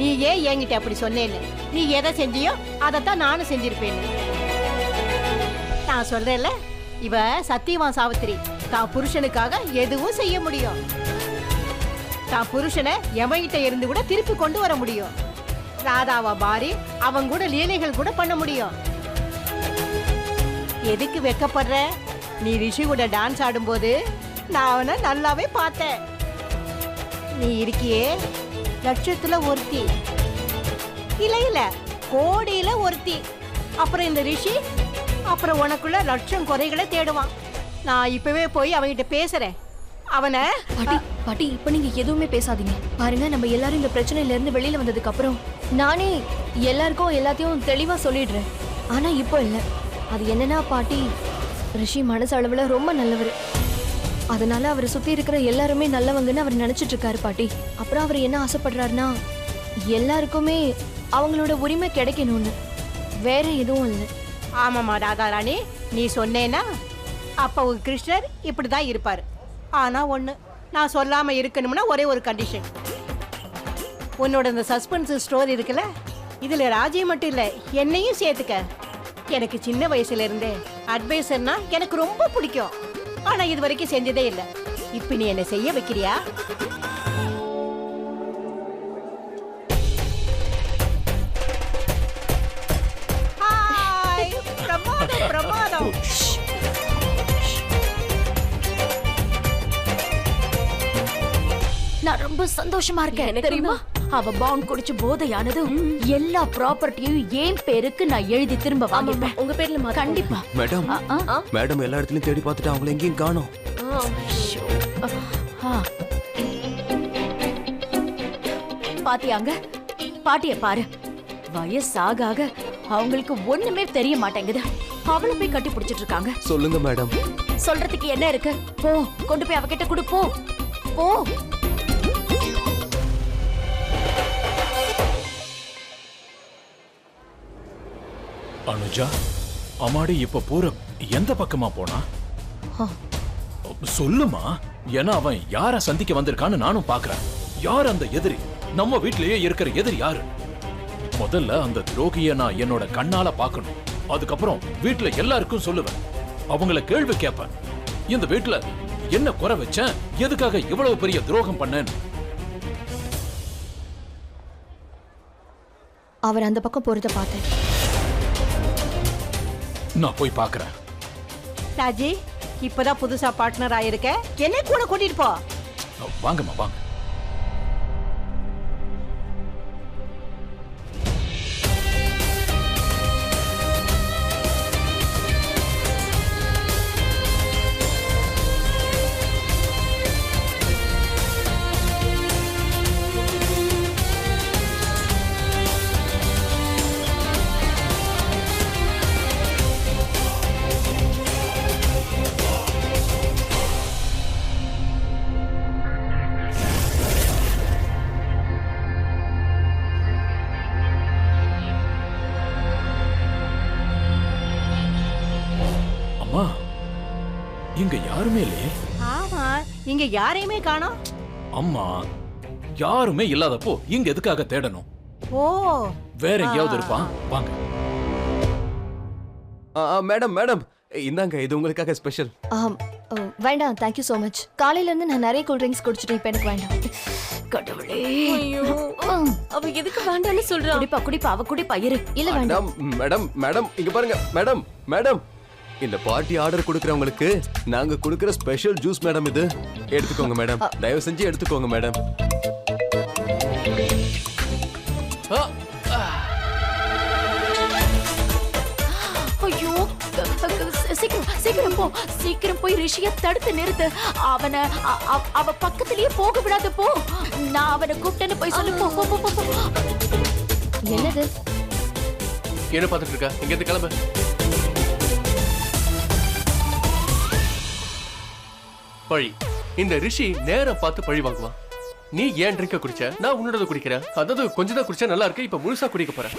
நீ ஏன் என்கிட்ட அப்படி சொன்னேன்னு. நீ எதை செஞ்சியோ அதைத்தான் நானும் செஞ்சிருப்பேன்னு. நான் சொல்றேன்ல, இவ சத்தியவான் சாவித்திரி. தான் புருஷனுக்காக எதுவும் செய்ய முடியும். தான் புருஷனை எவங்கிட்ட இருந்து கூட திருப்பி கொண்டு வர முடியும். ராதாவா மாறி அவன் கூட லீலைகள் கூட பண்ண முடியும். எதுக்கு வெக்கப்படுற? நீ ரிஷி கூட டான்ஸ் ஆடும்போது நான் அவனை நல்லாவே பார்த்தேன். நீ இருக்கியே லட்சத்துல ஒருத்தி, இல்ல கோடியில ஒருத்தி. அப்புறம் இந்த ரிஷி அப்புறம் உனக்குள்ள லட்சம் குறைகளை தேடுவான். நான் இப்பவே போய் அவன்கிட்ட பேசுறேன். அவனை பாட்டி இப்ப நீங்க எதுவுமே பேசாதீங்க. பாருங்க, நம்ம எல்லாரும் இந்த பிரச்சனையில இருந்து வெளியில வந்ததுக்கு அப்புறம் நானே எல்லாருக்கும் எல்லாத்தையும் தெளிவா சொல்லிடுறேன். ஆனா இப்போ இல்ல. அது என்னன்னா பாட்டி, ரிஷி மனசு அளவுல ரொம்ப நல்லவர். அதனால அவரை சுத்தி இருக்கிற எல்லாருமே நல்லவங்கன்னு அவர் நினைச்சிட்டு இருக்காரு பாட்டி. அப்புறம் அவர் என்ன ஆசைப்படுறாருன்னா, எல்லாருக்குமே அவங்களோட உரிமை கிடைக்கணும்னு, வேற எதுவும் இல்லை. ஆமாமா ராதாராணி, நீ சொன்னேன்னா அப்ப உங்க கிருஷ்ணர் இப்படிதான் இருப்பாரு. ஆனா ஒண்ணு, நான் சொல்லாம இருக்கணும்னா ஒரே ஒரு கண்டிஷன். உன்னோட இந்த சஸ்பென்ஸ் ஸ்டோரி இருக்குல்ல, இதுல ராஜி மட்டும் இல்ல என்னையும் சேர்த்துக்க. எனக்கு சின்ன வயசுல இருந்தே அட்வைசர்னா எனக்கு ரொம்ப பிடிக்கும். ஆனா இது வரைக்கும் செஞ்சதே இல்லை. இப்ப நீ என்ன செய்ய வைக்கிறியா? ஹாய், பிரமாதம் பிரமாதம். நான் ரொம்ப சந்தோஷமா இருக்கேன் தெரியுமா? அவ பாண்ட் குடிச்சு போதையானதும் எல்லா ப்ராப்பர்ட்டியும் என் பேருக்கு நான் எழுதி திரும்ப வாங்கிப்பேன். உங்க பேர்ல கண்டிப்பா. மேடம் மேடம் எல்லா இடத்துலயும் தேடி பார்த்துட்டு அவங்கள எங்கேயும் காணோம். பாத்தியாங்க, பாட்டிய பாரு. வயசாக ஆக அவங்களுக்கு ஒண்ணுமே தெரிய மாட்டேங்குது. அவளை போய் கட்டி பிடிச்சிட்டு இருக்காங்க. சொல்லுங்க மேடம். சொல்றதுக்கு என்ன இருக்கு? போ, கொண்டு போய் அவகிட்ட கொடு. போ போ. அனுஜா, அம்மாடி இப்ப பூரம் எந்த பக்கமா போனா? சொல்லுமா. ஏன்னா அவன் யார சந்திக்க வந்திருக்கான்னு நானும் பாக்குறேன். யார் அந்த எதிரி? நம்ம வீட்லயே இருக்கிற எதிரி யாரு? முதல்ல அந்த துரோகிய நான் என்னோட கண்ணால பாக்கணும். அதுக்கப்புறம் வீட்டுல எல்லாருக்கும் சொல்லுவேன். அவங்கள கேள்வி கேட்பேன். இந்த வீட்டுல என்ன குறை வச்சேன், எதுக்காக இவ்வளவு பெரிய துரோகம் பண்ணேன்னு. அவர் அந்த பக்கம் போறத பார்த்தேன். நான் போய் பாக்குறேன். ராஜி, இப்பதான் புதுசா பார்ட்னர் ஆயிருக்க, என்ன கூட கூட்டிட்டு போ. வாங்கம்மா வாங்க. அம்மா, இங்க யாருமே இல்லையே. ஆமா, இங்க யாரையுமே காணோம். அம்மா, யாருமே இல்லாதப்போ இங்க எதுக்காக தேடணும்? ஓ, வேற எங்கேயாவது இருப்பான். வாங்க. மேடம் மேடம் இந்தாங்க, இது உங்களுக்காக ஸ்பெஷல். வேண்டாம், தேங்க்யூ சோ மச். காலையில இருந்து நான் நிறைய கூல் ட்ரிங்க்ஸ் குடிச்சிட்டு இப்ப எனக்கு வேண்டாம். கடவுளே, அவ எதுக்கு வேண்டாம்னு சொல்றா? குடிப்பா குடிப்பா, அவ குடிப்பா. இரு. இல்ல வேண்டாம். மேடம் மேடம் இங்க பாருங்க. மேடம் மேடம் இந்த பார்ட்டி ஆர்டர் கொடுக்கறவங்களுக்கு நாங்க கொடுக்கிற ஸ்பெஷல் ஜூஸ் மேடம். இது எடுத்துக்கோங்க மேடம், தயவு செஞ்சு எடுத்துக்கோங்க மேடம். ஐயோ, சீக்கிரம் சீக்கிரம் போ. சீக்கிரம் போய் ரிஷிய தடுத்து நிறுத்து. அவ பக்கத்திலேயே போக விடாத. போ, நான் அவனை கூப்பிட்டேன்னு போய் சொல்லு. போ போ போ போ. என்னது? என்ன பார்த்துட்டு இருக்க? இங்க இருந்து கிளம்பு. பழி. இந்த ரிஷி நேரம் பார்த்து பழி வாங்குவான். நீ ஏன் ட்ரிங்க குடிச்ச, நான் உன்னோட குடிக்கிறேன். அதாவது கொஞ்சம் தான் குடிச்சா நல்லா இருக்கு, இப்ப முழுசா குடிக்க போறேன்.